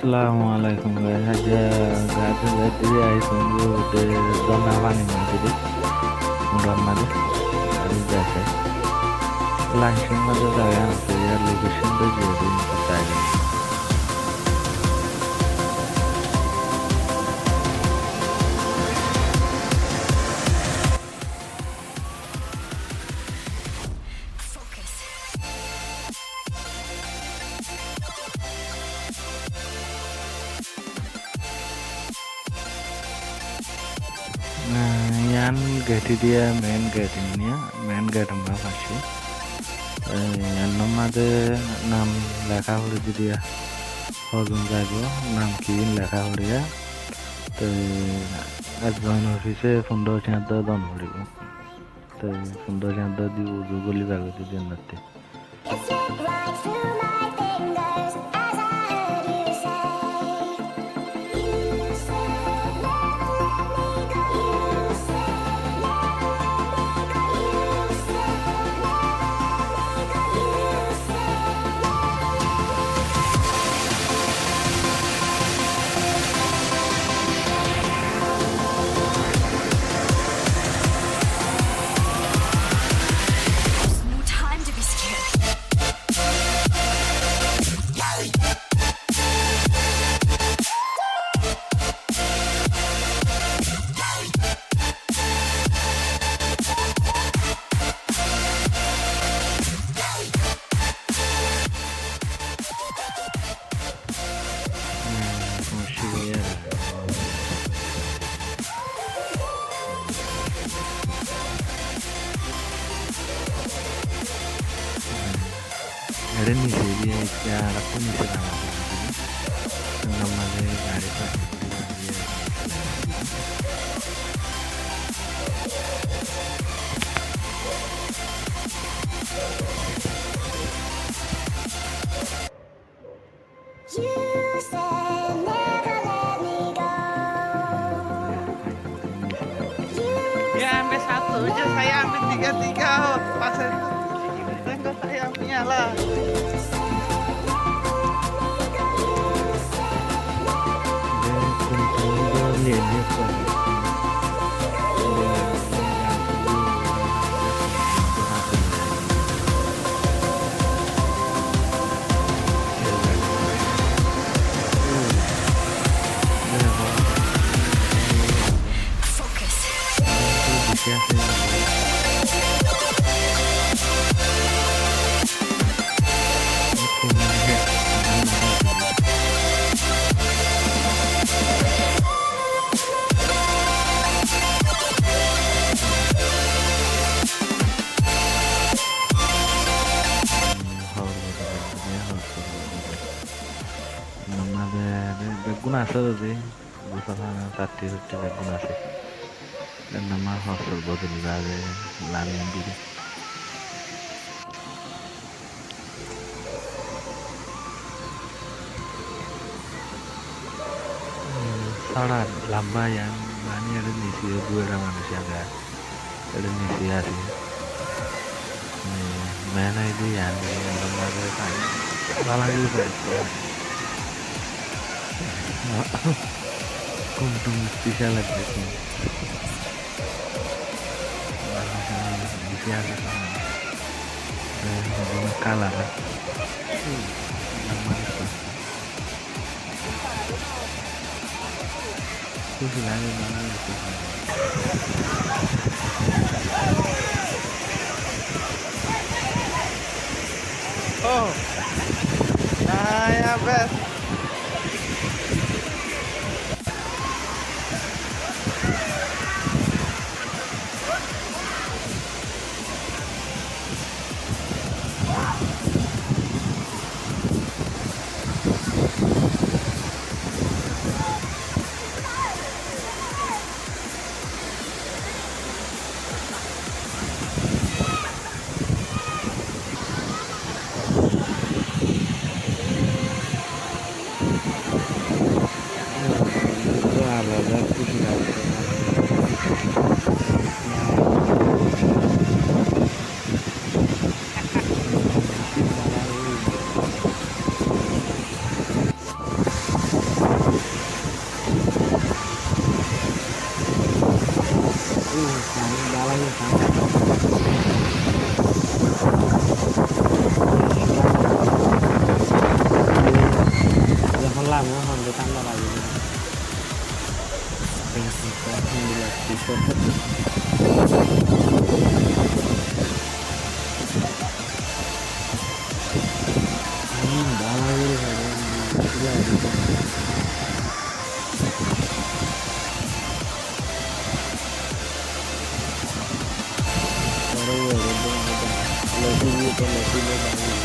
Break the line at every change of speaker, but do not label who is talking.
Assalamualaikum guys. Aja gak ada jadi ay tunggu de zona paling jadi mudah madu dari jasa langsung aja saya ya location tuh jadi kita nah yang gadi dia main gadi apa sih yang nomade nam লেখা হয়ে dia হজম যাইব নাম কি লেখা হরিয়া তো একজন অফিসে 15,000 দান হরিব তো 15,000 দিব গুগলি বাগতি দিনতে
No time to be scared.
ada nih sih dia cara pun bisa namanya dari pak
You said never let me go.
Ya ambil satu aja, saya ambil tiga pasir. Enggak saya punya lah.
dia kunjung dia
Focus.
বেগুন আছে যদি কাটি হচ্ছে বেগুন আছে nama hostel boten gawe lamin diri salah lamba yang mana ada misi dua orang manusia enggak ada misi sih mana itu yang lembaga kayak salah juga kuntung spesial itu bisa kalah kan itu silahkan mana itu
Oh. Nah, ya best.
kita hendak kita ini bahaya ya lebih